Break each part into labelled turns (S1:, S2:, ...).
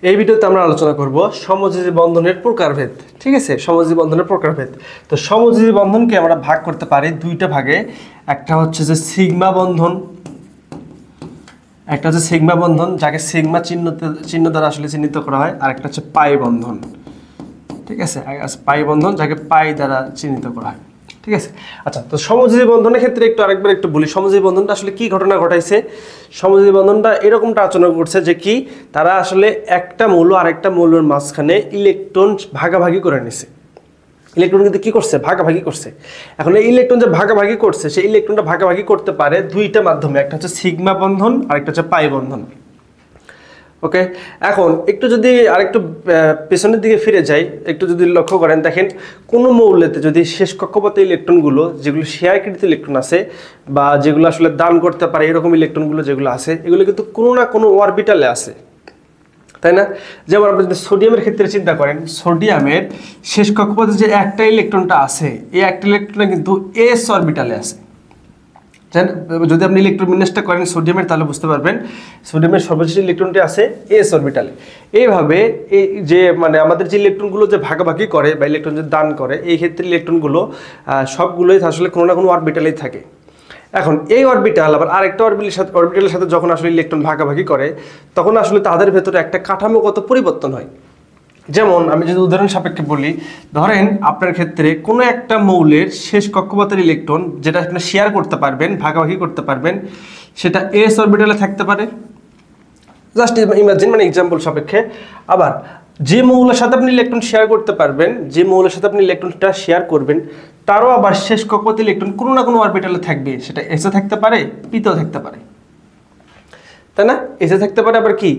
S1: এই ভিডিওতে আমরা আলোচনা করব সমযোজী বন্ধনের প্রকারভেদ। ঠিক আছে, সমযোজী বন্ধনের প্রকারভেদ। তো সমযোজী বন্ধনকে আমরা ভাগ করতে পারি দুইটা ভাগে। একটা হচ্ছে যে সিগমা বন্ধন, একটা হচ্ছে সিগমা বন্ধন যাকে সিগমা চিহ্ন দ্বারা আসলে চিহ্নিত করা হয়, আর একটা হচ্ছে পাই বন্ধন। ঠিক আছে, পাই বন্ধন যাকে পাই দ্বারা চিহ্নিত করা হয়। ঠিক আছে, আচ্ছা। তো সমযোজী বন্ধনের ক্ষেত্রে আরেকবার বলি, সমযোজী বন্ধনটা আসলে কি ঘটনা ঘটাইছে। সমযোজী বন্ধনটা এরকমটা আচরণ করছে যে কি, তারা আসলে একটা মৌল আরেকটা মৌলের মাঝখানে ইলেকট্রন ভাগাভাগি করে নিছে। ইলেকট্রন কিন্তু কি করছে, ভাগাভাগি করছে। এখন এই ইলেকট্রন যে ভাগাভাগি করছে, সেই ইলেকট্রনটা ভাগাভাগি করতে পারে দুইটা মাধ্যমে, একটা হচ্ছে সিগমা বন্ধন আর একটা হচ্ছে পাই বন্ধন। ওকে, এখন একটু যদি আরেকটু পেছনের দিকে ফিরে যাই, একটু যদি লক্ষ্য করেন, দেখেন কোনো মৌলেতে যদি শেষ কক্ষপথে ইলেকট্রনগুলো যেগুলো শেয়ারকৃত ইলেকট্রন আছে বা যেগুলো আসলে দান করতে পারে, এরকম ইলেকট্রনগুলো যেগুলো আছে, এগুলো কিন্তু কোনো না কোনো অরবিটালে আছে, তাই না? যেমন আপনি যদি সোডিয়ামের ক্ষেত্রে চিন্তা করেন, সোডিয়ামের শেষ কক্ষপথে যে একটা ইলেকট্রনটা আছে, এই একটা ইলেকট্রনটা কিন্তু এস অরবিটালে আছে। যদি আপনি ইলেকট্রন বিন্যাসটা করেন সোডিয়ামের, তাহলে বুঝতে পারবেন সোডিয়ামের সর্বশেষ ইলেকট্রনটি আছে এস অরবিটালে। এইভাবে এই যে আমাদের যে ইলেকট্রনগুলো যে ভাগাভাগি করে বা ইলেকট্রন যে দান করে, এই ক্ষেত্রে ইলেকট্রনগুলো সবগুলোই আসলে কোনো না কোনো অরবিটালেই থাকে। এখন এই অরবিটাল আবার আরেকটা অরবিটালের সাথে যখন আসলে ইলেকট্রন ভাগাভাগি করে, তখন আসলে তাদের ভেতরে একটা কাঠামোগত পরিবর্তন হয়। যেমন আমি যদি উদাহরণ সাপেক্ষে বলি, ধরেন আপনার ক্ষেত্রে কোনো একটা মৌলের শেষ কক্ষপথের ইলেকট্রন যেটা আপনি শেয়ার করতে পারবেন, ভাগাভাগি করতে পারবেন, সেটা এস অরবিটালে থাকতে পারে। জাস্ট ইমাজিন, এক্সাম্পল সাপেক্ষে। আবার যে মৌলের সাথে আপনি ইলেকট্রন শেয়ার করতে পারবেন, যে মৌলের সাথে আপনি ইলেকট্রনটা শেয়ার করবেন, তারও আবার শেষ কক্ষপথ ইলেকট্রন কোনো না কোনো অরবিটালে থাকবে। সেটা এসে থাকতে পারে, পিতেও থাকতে পারে, তাই না? এসে থাকতে পারে, আবার কি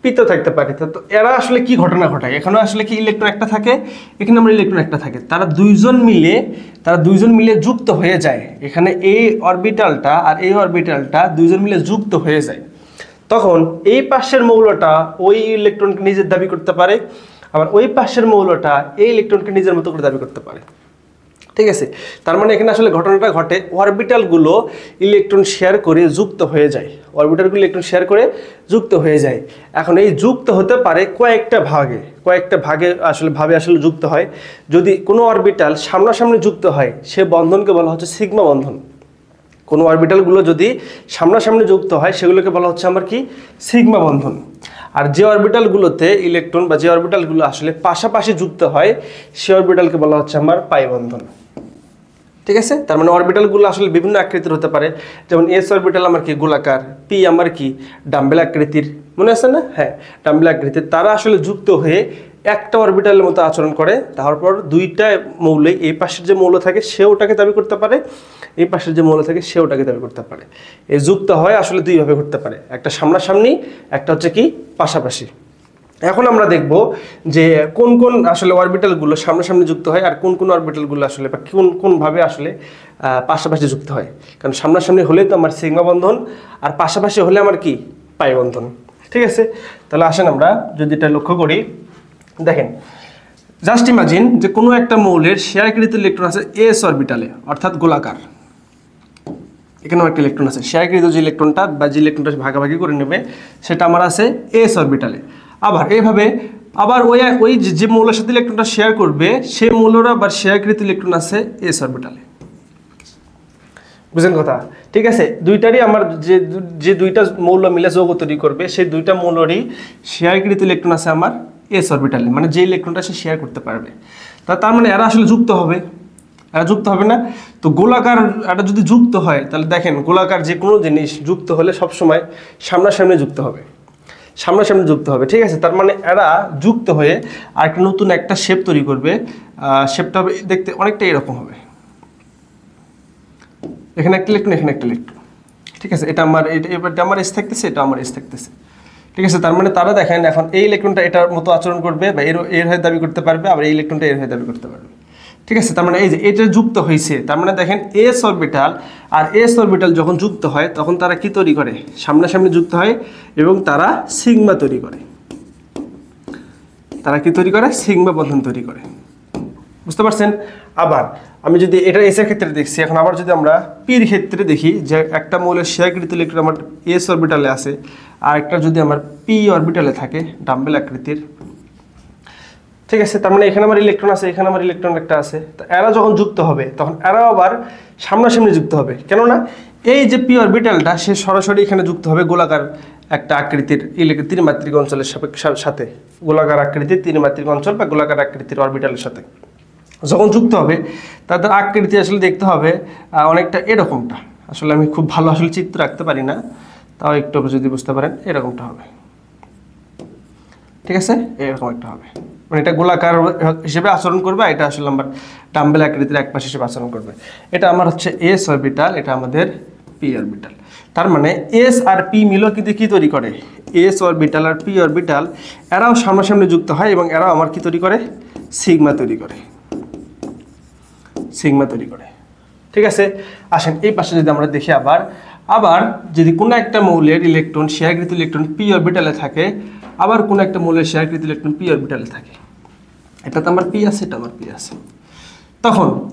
S1: পিতেও থাকতে পারে। তো এরা আসলে কি ঘটনা ঘটায়, এখানে আসলে কি ইলেকট্রন একটা থাকে, এখানে আমরা ইলেকট্রন একটা থাকে, তারা দুইজন মিলে যুক্ত হয়ে যায়। এখানে এই অরবিটালটা আর এই অরবিটালটা দুইজন মিলে যুক্ত হয়ে যায়। তখন এই পাশের মৌলটা ওই ইলেকট্রনকে নিজের দাবি করতে পারে, আবার ওই পাশের মৌলটা এই ইলেকট্রনকে নিজের মতো করে দাবি করতে পারে। ঠিক আছে, তার মানে এখানে আসলে ঘটনাটা ঘটে, অরবিটালগুলো ইলেকট্রন শেয়ার করে যুক্ত হয়ে যায়, অরবিটালগুলো ইলেকট্রন শেয়ার করে যুক্ত হয়ে যায়। এখন এই যুক্ত হতে পারে কয়েকটা ভাগে আসলে যুক্ত হয়। যদি কোনো অরবিটাল সামনাসামনি যুক্ত হয়, সে বন্ধনকে বলা হচ্ছে সিগমা বন্ধন। কোনো অরবিটালগুলো যদি সামনাসামনি যুক্ত হয়, সেগুলোকে বলা হচ্ছে আমার কি, সিগমা বন্ধন। আর যে অরবিটালগুলোতে ইলেকট্রন বা যে অরবিটালগুলো আসলে পাশাপাশি যুক্ত হয়, সে অরবিটালকে বলা হচ্ছে আমার পাই বন্ধন। ঠিক আছে, তার মানে অরবিটালগুলো আসলে বিভিন্ন আকৃতির হতে পারে। যেমন এস অরবিটাল আমার কি গোলাকার, পি আমার কি ডাম্বেল আকৃতির, মনে আছে না? হ্যাঁ, ডাম্বেল আকৃতির। তারা আসলে যুক্ত হয়ে একটা অরবিটালের মতো আচরণ করে। তারপর দুইটা মৌলে, এই পাশের যে মৌল থাকে সে ওটাকে দাবি করতে পারে, এই পাশের যে মৌল থাকে সে ওটাকে দাবি করতে পারে। এই যুক্ত হয় আসলে দুইভাবে ঘটতে পারে, একটা সামনাসামনি, একটা হচ্ছে কি পাশাপাশি। এখন আমরা দেখব যে কোন কোন আসলে অরবিটালগুলো সামনাসামনি যুক্ত হয় আর কোন কোন অরবিটালগুলো আসলে বা কোনভাবে আসলে পাশাপাশি যুক্ত হয়। কারণ সামনাসামনি হলে তো আমার সিগমা বন্ধন, আর পাশাপাশি হলে আমার কি পাই বন্ধন। ঠিক আছে, তাহলে আসেন আমরা যদি এটা লক্ষ্য করি, দেখেন জাস্ট ইমাজিন যে কোনো একটা মৌলের শেয়ারকৃত ইলেকট্রন আছে এস অরবিটালে, অর্থাৎ গোলাকার। এখানেও একটা ইলেকট্রন আছে, শেয়ারকৃত যে ইলেকট্রনটা বা যে ইলেকট্রনটা ভাগাভাগি করে নেবে, সেটা আমার আছে এস অরবিটালে। আবার এইভাবে আবার ওই যে মৌলের সাথে ইলেকট্রনটা শেয়ার করবে, সেই মৌলরা আবার শেয়ারকৃত ইলেকট্রন আছে এস অরবিটালে। বুঝেন কথা? ঠিক আছে, দুইটারই আমার যে দুইটা মৌল মিলে যৌগ তৈরি করবে, সেই দুইটা মৌলেরই শেয়ারকৃত ইলেকট্রন আছে আমার এস অরবিটালে, মানে যে ইলেকট্রনটা সে শেয়ার করতে পারবে। তার মানে এরা আসলে যুক্ত হবে, এরা যুক্ত হবে না? তো গোলাকার এটা যদি যুক্ত হয়, তাহলে দেখেন গোলাকার যে কোনো জিনিস যুক্ত হলে সবসময় সামনাসামনি যুক্ত হবে, সামনাসামনি যুক্ত হবে। ঠিক আছে, তার মানে এরা যুক্ত হয়ে আর একটা নতুন একটা শেপ তৈরি করবে। শেপটা হবে দেখতে অনেকটা এরকম হবে, এখানে একটা ইলেকট্রন, এখানে একটা ইলেকট্রন। এটা আমার এস থাকতেছে, এটা আমার এস থাকতেছে। ঠিক আছে, তার মানে তারা দেখেন এখন এই ইলেকট্রনটা এটার মতো আচরণ করবে বা এর হয়ে দাবি করতে পারবে, আবার এই ইলেকট্রনটা এর হয়ে দাবি করতে পারবে। ঠিক আছে, তার মানে এই যে এটা যুক্ত হয়েছে, তার মানে দেখেন এস অরবিটাল আর এস অরবিটাল যখন যুক্ত হয়, তখন তারা কি তৈরি করে, সামনাসামনি যুক্ত হয় এবং তারা সিগমা তৈরি করে। তারা কি তৈরি করে, সিগমা বন্ধন তৈরি করে। বুঝতে পারছেন? আবার আমি যদি এটা এস এর ক্ষেত্রে দেখছি, এখন আবার যদি আমরা পির ক্ষেত্রে দেখি যে একটা মৌলের শেয়ারকৃত ইলেকট্রন আমার এস অরবিটালে আছে, আর একটা যদি আমার পি অরবিটালে থাকে ডাম্বেল আকৃতির, ঠিক আছে, তার মানে এখানে আমার ইলেকট্রন আছে, এখানে আমার ইলেকট্রন একটা আছে, তো এরা যখন যুক্ত হবে তখন এরাও আবার সামনাসামনি যুক্ত হবে। কেননা এই যে পি অরবিটালটা সে সরাসরি এখানে যুক্ত হবে গোলাকার একটা আকৃতির ত্রিমাত্রিক অঞ্চলের সাথে, গোলাকার আকৃতির ত্রিমাত্রিক অঞ্চল বা গোলাকার আকৃতির অরবিটালের সাথে যখন যুক্ত হবে তাদের আকৃতি আসলে দেখতে হবে অনেকটা এরকমটা। আসলে আমি খুব ভালো আসলে চিত্র রাখতে পারি না, তাও একটু যদি বুঝতে পারেন এরকমটা হবে, ঠিক আছে, এরকম একটা হবে, মানে এটা গোলাকার হিসেবে আচরণ করবে, এটা আসলে আমার ডাম্বেল আকৃতির এক পাশ হিসেবে আচরণ করবে। এটা আমার হচ্ছে এস অরবিটাল, এটা আমাদের পি অরবিটাল। তার মানে এস আর পি মিলও কিন্তু কি তৈরি করে, এস অরবিটাল আর পি অরবিটাল এরাও সামনাসামনি যুক্ত হয় এবং এরাও আমার কি তৈরি করে, সিগমা তৈরি করে, সিগমা তৈরি করে, ঠিক আছে। আসেন এই পাশে যদি আমরা দেখি আবার যদি কোনো একটা মৌলের ইলেকট্রন শেয়ারকৃত ইলেকট্রন পি অরবিটালে থাকে, আবার কোনো একটা মৌলের শেয়ারকৃত ইলেকট্রন পি অরবিটালে থাকে, এটা তো আমার পি আছে, এটা আমার পি আছে,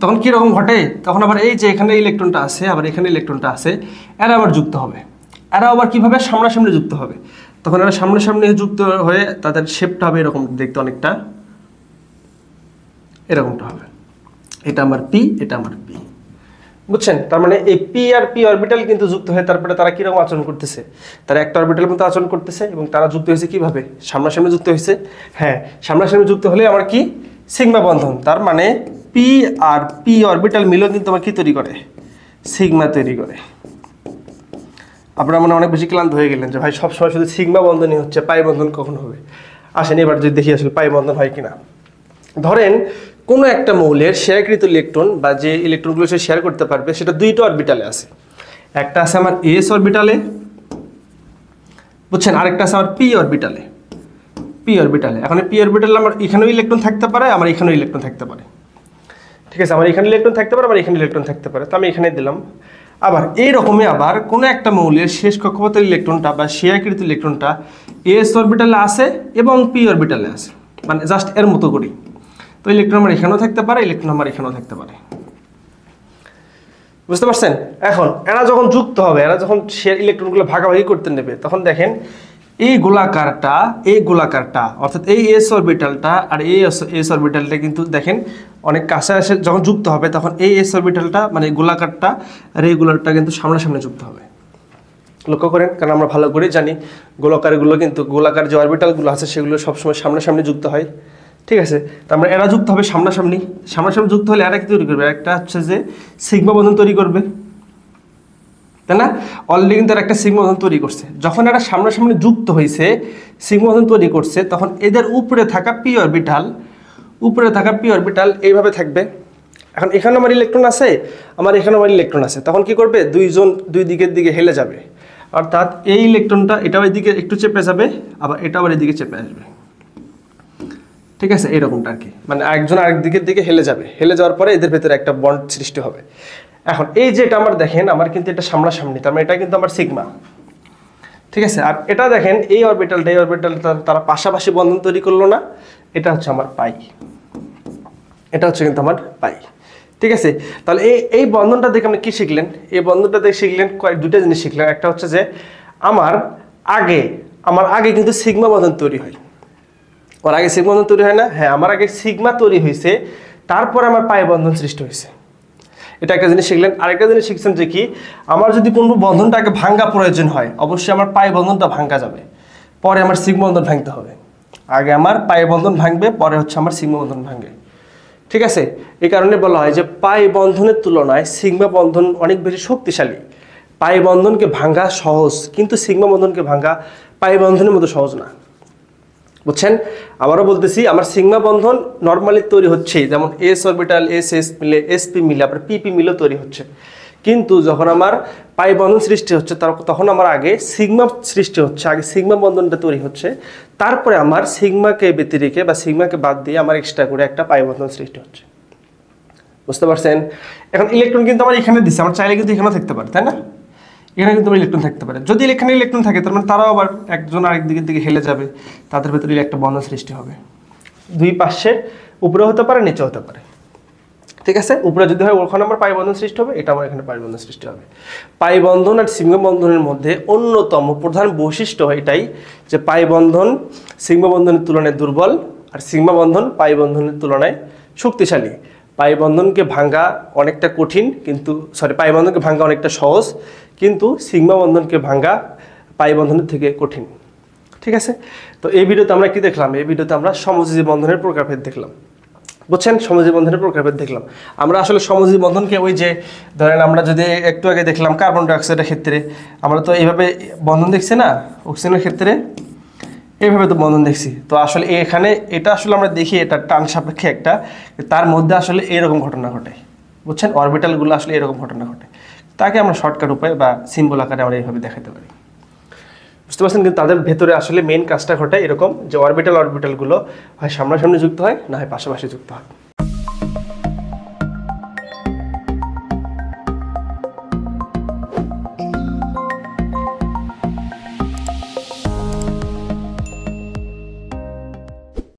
S1: তখন কি রকম ঘটে, তখন আবার এই যে এখানে ইলেকট্রনটা আছে আবার এখানে ইলেকট্রনটা আছে, এরা আবার যুক্ত হবে, এরা আবার কিভাবে সামনাসামনি যুক্ত হবে, তখন এরা সামনাসামনি যুক্ত হয়ে তাদের শেপটা হবে এরকম দেখতে, অনেকটা এরকমটা হবে, এটা আমার পি, এটা আমার পি, বুঝছেন? তার মানে এই পি আর পি অরবিটাল কিন্তু যুক্ত হয়ে তারপরে তারা কিরকম আচরণ করতেছে, তারা একটা অরবিটালের মতো আচরণ করতেছে এবং তারা যুক্ত হয়েছে কিভাবে, সামনাসামনি যুক্ত হয়েছে। হ্যাঁ, সামনাসামনি যুক্ত হলে আমার কি, সিগমা বন্ধন। তার মানে পি আর পি অরবিটাল মিলেও কিন্তু আমার কি তৈরি করে, সিগমা তৈরি করে। আপনারা মনে অনেক বেশি ক্লান্ত হয়ে গেলেন যে ভাই সবসময় শুধু সিগমা বন্ধনই হচ্ছে, পাই বন্ধন কখন হবে। আসেন এবার যদি দেখি আসলে পাই বন্ধন হয় কিনা। ধরেন কোনো একটা মৌলের শেয়ারকৃত ইলেকট্রন বা যে ইলেকট্রনগুলো সে শেয়ার করতে পারবে সেটা দুইটা অরবিটালে আছে, একটা আছে আমার এস অরবিটালে, বুঝছেন, আরেকটা আছে আমার পি অরবিটালে, পি অরবিটালে। এখন পি অরবিটালে আমার এখানেও ইলেকট্রন থাকতে পারে, আমার এখানেও ইলেকট্রন থাকতে পারে, ঠিক আছে, আমার এখানে ইলেকট্রন থাকতে পারে, আমার এখানে ইলেকট্রন থাকতে পারে, তো আমি এখানে দিলাম। আবার এইরকমই আবার কোনো একটা মৌলের শেষ কক্ষপথের ইলেকট্রনটা বা শেয়ারকৃত ইলেকট্রনটা এস অরবিটালে আছে এবং পি অরবিটালে আছে, মানে জাস্ট এর মতো করি, তো ইলেকট্রন আমার এখানেও থাকতে পারে, ইলেকট্রন আমার এখানেও থাকতে পারে, বুঝতে পারছেন? এখন এরা যখন যুক্ত হবে, এরা যখন ইলেকট্রনগুলো ভাগাভাগি করতে নেবে, তখন দেখেন এই গোলাকারটা অর্থাৎ এই এস অরবিটালটা আর এই এস অরবিটালটা কিন্তু দেখেন অনেক কাছে এসে যখন যুক্ত হবে তখন এই এস অরবিটালটা মানে গোলাকারটা আর এই গোলাকারটা কিন্তু সামনাসামনি যুক্ত হবে। লক্ষ্য করেন, কারণ আমরা ভালো করে জানি গোলাকারগুলো কিন্তু গোলাকার যে অরবিটালগুলো আছে সেগুলো সবসময় সামনাসামনি যুক্ত হয়, ঠিক আছে। তার মানে এরা যুক্ত হবে সামনাসামনি যুক্ত হলে এরা কি তৈরি করবে, একটা হচ্ছে যে সিগমা বন্ধন তৈরি করবে, তাই না? অলরেডি কিন্তু একটা সিগমা বন্ধন তৈরি করছে। যখন এরা সামনাসামনি যুক্ত হয়েছে সিগমা বন্ধন তৈরি করছে, তখন এদের উপরে থাকা পি অরবিটাল এইভাবে থাকবে। এখন এখানে আমার ইলেকট্রন আছে, আমার এখানে আমার ইলেকট্রন আছে, তখন কি করবে, দুইজন দুই দিকের দিকে হেলে যাবে, অর্থাৎ এই ইলেকট্রনটা এটাও এদিকে একটু চেপে যাবে, আবার এটাও আবার এদিকে চেপে আসবে, ঠিক আছে, এরকমটা আর কি, মানে একজন আরেক দিকের দিকে হেলে যাওয়ার পরে এদের ভেতরে একটা বন্ড সৃষ্টি হবে। এখন এই যে এটা আমার দেখেন আমার কিন্তু এটা সামনাসামনি, তার মানে এটা কিন্তু আমার সিগমা, ঠিক আছে। আর এটা দেখেন এই অরবিটালটা তারা পাশাপাশি বন্ধন তৈরি করলো না, এটা হচ্ছে আমার পাই, এটা হচ্ছে কিন্তু আমার পাই, ঠিক আছে। তাহলে এই বন্ধনটা দেখে আপনি কি শিখলেন, এই বন্ধনটা দেখে শিখলেন দুইটা জিনিস শিখলেন। একটা হচ্ছে যে আমার আগে কিন্তু সিগমা বন্ধন তৈরি হয়, ওর আগে সিগমা বন্ধন তৈরি হয় না, হ্যাঁ আমার আগে সিগমা তৈরি হয়েছে, তারপর আমার পাই বন্ধন সৃষ্টি হয়েছে, এটা একটা জিনিস শিখলেন। আরেকটা জিনিস শিখছেন যে কি, আমার যদি কোনো বন্ধনটাকে ভাঙ্গা প্রয়োজন হয় অবশ্যই আমার পাই বন্ধনটা ভাঙ্গা যাবে, পরে আমার সিগমা বন্ধন ভাঙতে হবে, আগে আমার পাই বন্ধন ভাঙবে, পরে হচ্ছে আমার সিগমা বন্ধন ভাঙবে, ঠিক আছে। এই কারণে বলা হয় যে পাই বন্ধনের তুলনায় সিগমা বন্ধন অনেক বেশি শক্তিশালী। পাই বন্ধনকে ভাঙ্গা সহজ, কিন্তু সিগমা বন্ধনকে ভাঙ্গা পাই বন্ধনের মতো সহজ না, বুঝছেন? আবারও বলতেছি, আমার সিগমা বন্ধন নর্মালি তৈরি হচ্ছে, যেমন এস অরবিটাল এস মিলে এসপি মিলে আবার পিপি মিলেও তৈরি হচ্ছে, কিন্তু যখন আমার পাই বন্ধন সৃষ্টি হচ্ছে তখন আমার আগে সিগমা সৃষ্টি হচ্ছে, আগে সিগমা বন্ধনটা তৈরি হচ্ছে, তারপরে আমার সিগমাকে ব্যতিরেকে বা সিগমাকে বাদ দিয়ে আমার এক্সট্রা করে একটা পাই বন্ধন সৃষ্টি হচ্ছে, বুঝতে পারছেন? এখন ইলেকট্রন কিন্তু আমার এখানে দিচ্ছে, আমার চাইলে কিন্তু এখানেও থাকতে পারে, তাই না? এখানে কিন্তু ইলেকট্রন থাকতে পারে, যদি এখানে ইলেকট্রন থাকে তার মানে তারাও আবার একজন আরেক দিকের দিকে হেলে যাবে, তাদের ভেতরে একটা বন্ধন সৃষ্টি হবে, দুই পাশে উপরে হতে পারে নিচে হতে পারে, ঠিক আছে, উপরে যদি হয় ওখানে আমার পাই বন্ধন সৃষ্টি হবে, এটা আমার এখানে পাই বন্ধন সৃষ্টি হবে। পাই বন্ধন আর সিগমা বন্ধনের মধ্যে অন্যতম প্রধান বৈশিষ্ট্য হয় এটাই যে পাই বন্ধন সিগমা বন্ধনের তুলনায় দুর্বল আর সিগমা বন্ধন পাই বন্ধনের তুলনায় শক্তিশালী। পাই বন্ধনকে ভাঙা অনেকটা কঠিন, কিন্তু পাই বন্ধনকে ভাঙা অনেকটা সহজ, কিন্তু সিগমা বন্ধনকে ভাঙা পাই বন্ধনের থেকে কঠিন। ঠিক আছে, তো এই ভিডিওতে আমরা কি দেখলাম? এই ভিডিওতে আমরা সমযোজী বন্ধনের প্রকারভেদ দেখলাম, বুঝছেন? সমযোজী বন্ধনের প্রকারভেদ দেখলাম। আমরা আসলে সমযোজী বন্ধনকে ওই যে ধরেন আমরা যদি একটু আগে দেখলাম কার্বন ডাইঅক্সাইডের ক্ষেত্রে আমরা তো এইভাবে বন্ধন দেখছি না, অক্সিজেনের ক্ষেত্রে এইভাবে তো বন্ধন দেখছি। তো আসলে এখানে এটা আসলে আমরা দেখি এটা টান সাপেক্ষে একটা, তার মধ্যে আসলে এরকম ঘটনা ঘটে, বুঝছেন? অরবিটালগুলো আসলে এরকম ঘটনা ঘটে, তাকে আমরা শর্টকাট উপায় বা সিম্বল আকারে আমরা এইভাবে দেখাতে পারি, বুঝতে পারছেন? কিন্তু তাদের ভেতরে আসলে মেইন কাজটা ঘটে এরকম যে অরবিটালগুলো হয় সামনাসামনি যুক্ত হয়, না হয় পাশাপাশি যুক্ত হয়।